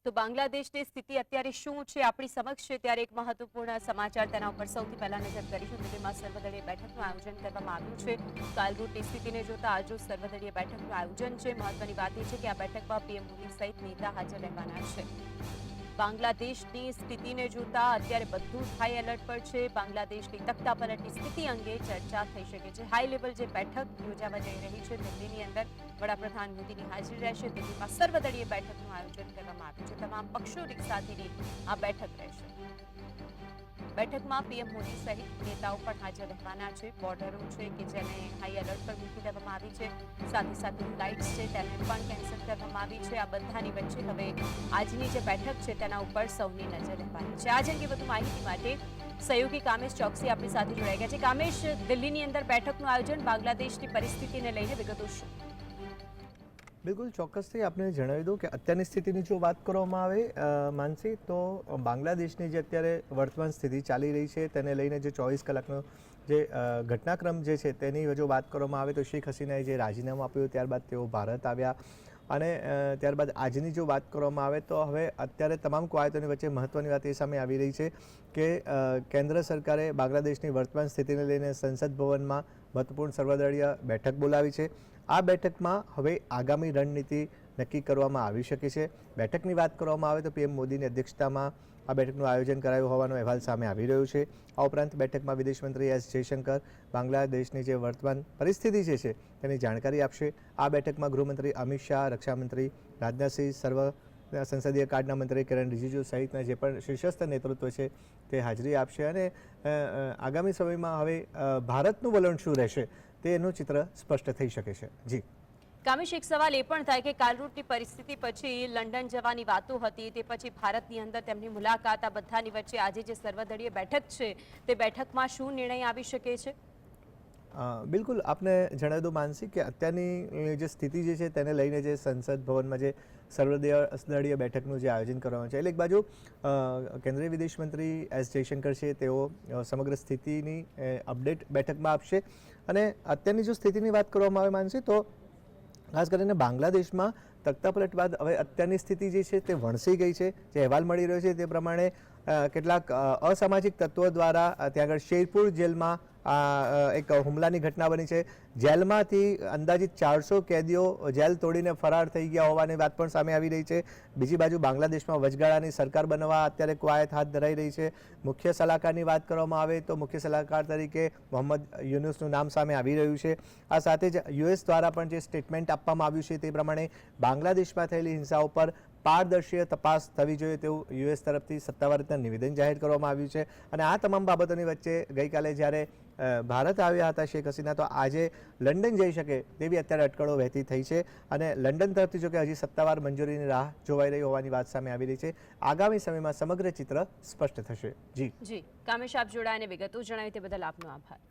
તો બાંગ્લાદેશની સ્થિતિ અત્યારે શું છે આપણી સમક્ષ છે ત્યારે એક મહત્વપૂર્ણ સમાચાર તેના ઉપર સૌથી પહેલા નજર કરીશું. દિલ્હીમાં સર્વદળીય બેઠકનું આયોજન કરવામાં આવ્યું છે. કાલરૂટની સ્થિતિને જોતા આજરોજ સર્વદળીય બેઠકનું આયોજન છે. મહત્વની વાત એ છે કે આ બેઠકમાં પીએમ મોદી સહિત નેતા હાજર રહેવાના છે. બાંગ્લાદેશની સ્થિતિને જોતા અત્યારે બધું જ હાઈ એલર્ટ પર છે. બાંગ્લાદેશની તખ્તાપલટની સ્થિતિ અંગે ચર્ચા થઈ શકે છે. હાઈ લેવલ જે બેઠક યોજાવા જઈ રહી છે દિલ્હીની અંદર વડાપ્રધાન મોદીની હાજરી રહેશે. દિલ્હીમાં સર્વદળીય બેઠકનું આયોજન કરવામાં આવ્યું છે. તમામ પક્ષો સાથેની આ બેઠક રહેશે. બેઠકમાં પીએમ મોદી સહિત નેતાઓ પણ હાજર રહેવાના છે. બોર્ડરો છે કે જેને હાઈ એલર્ટ પર મૂકી દેવામાં આવી છે. સાથે સાથે ફ્લાઇટ્સ છે તેને પણ કેન્સલ કરવામાં આવી છે. આ બધાની વચ્ચે હવે આજની જે બેઠક છે તેના ઉપર સૌની નજર રહેવાની છે. આજ અંગે વધુ માહિતી માટે સહયોગી કામેશ ચોકસી આપણી સાથે જોડાઈ ગયા છે. કામેશ, દિલ્હીની અંદર બેઠકનું આયોજન, બાંગ્લાદેશની પરિસ્થિતિને લઈને વિગતો શું? બિલકુલ ચોક્કસથી આપને જણાવી દઉં કે અત્યારની સ્થિતિની જો વાત કરવામાં આવે માનસી, તો બાંગ્લાદેશની જે અત્યારે વર્તમાન સ્થિતિ ચાલી રહી છે તેને લઈને જે 24 કલાકનો જે ઘટનાક્રમ જે છે તેની જો વાત કરવામાં આવે તો શેખ હસીનાએ જે રાજીનામું આપ્યું ત્યારબાદ તેઓ ભારત આવ્યા અને ત્યારબાદ આજની જો વાત કરવામાં આવે તો હવે અત્યારે તમામ કવાયતોની વચ્ચે મહત્ત્વની વાત એ સામે આવી રહી છે કે કેન્દ્ર સરકારે બાંગ્લાદેશની વર્તમાન સ્થિતિને લઈને સંસદ ભવનમાં મહત્વપૂર્ણ સર્વદળીય બેઠક બોલાવી છે. આ બેઠકમાં હવે આગામી રણનીતિ નક્કી કરવામાં આવી શકે છે. બેઠકની વાત કરવામાં આવે તો પીએમ મોદીની અધ્યક્ષતામાં આ બેઠકનું આયોજન કરાયું હોવાનો અહેવાલ સામે આવી રહ્યો છે. આ ઉપરાંત બેઠકમાં વિદેશમંત્રી એસ જયશંકર બાંગ્લાદેશની જે વર્તમાન પરિસ્થિતિ જે છે તેની જાણકારી આપશે. આ બેઠકમાં ગૃહમંત્રી અમિત શાહ, રક્ષામંત્રી રાજનાથસિંહ, સર્વ સંસદીય કાર્ડના મંત્રી કિરણ રિજિજુ સહિતના જે પણ શીર્ષસ્થ નેતૃત્વ છે તે હાજરી આપશે અને આગામી સમયમાં હવે ભારતનું વલણ શું રહેશે તેનું ચિત્ર સ્પષ્ટ થઈ શકે છે. જી કામેશ, એક સવાલ એ પણ થાય કે કાલરૂટની પરિસ્થિતિ પછી લંડન જવાની વાતો હતી, તે પછી ભારતની અંદર તેમની મુલાકાત, આ બધાની વચ્ચે આજે જે સર્વદળીય બેઠક છે તે બેઠકમાં શું નિર્ણય આવી શકે છે? બિલકુલ આપને જણાવી દઉં માનસી કે અત્યારની જે સ્થિતિ જે છે તેને લઈને જે સંસદ ભવનમાં જે સર્વદળીય બેઠકનું જે આયોજન કરવામાં છે એટલે એક બાજુ કેન્દ્રીય વિદેશ મંત્રી એસ જયશંકર છે તેઓ સમગ્ર સ્થિતિની અપડેટ બેઠકમાં આપશે અને અત્યારની જો સ્થિતિની વાત કરવામાં આવે માનસી તો ખાસ કરીને બાંગ્લાદેશમાં તખ્તાપલટ બાદ હવે અત્યારની સ્થિતિ જે છે તે વણસી ગઈ છે. જે અહેવાલ મળી રહ્યો છે તે પ્રમાણે કેટલાક અસામાજિક તત્વો દ્વારા ત્યાં આગળ શેરપુર જેલમાં એક હુમલાની ઘટના બની છે. જેલમાંથી અંદાજિત 400 કેદીઓ જેલ તોડીને ફરાર થઈ ગયા હોવાની વાત પણ સામે આવી રહી છે. બીજી બાજુ બાંગ્લાદેશમાં વચગાળાની સરકાર બનવા અત્યારે કવાયત હાથ ધરાઈ રહી છે. મુખ્ય સલાહકારની વાત કરવામાં આવે તો મુખ્ય સલાહકાર તરીકે મોહમ્મદ યુનુસનું નામ સામે આવી રહ્યું છે. આ સાથે જ યુએસ દ્વારા પણ જે સ્ટેટમેન્ટ આપવામાં આવ્યું છે તે પ્રમાણે બાંગ્લાદેશમાં થયેલી હિંસા ઉપર પારદર્શી તપાસ થવી જોઈએ તેવું યુએસ તરફથી સત્તાવાર રીતના નિવેદન જાહેર કરવામાં આવ્યું છે. અને આ તમામ બાબતોની વચ્ચે ગઈકાલે જ્યારે ભારત આવ્યા હતા શેખ હસીના તો આજે લંડન જઈ શકે તેવી અત્યારે અટકળો વહેતી થઈ છે અને લંડન તરફથી જો કે હજી સત્તાવાર મંજૂરીની રાહ જોવાઈ રહી હોવાની વાત સામે આવી રહી છે. આગામી સમયમાં સમગ્ર ચિત્ર સ્પષ્ટ થશે. જી કામેશ, આપ જોડાઈને વિગતો જણાવી તે બદલ આપનો આભાર.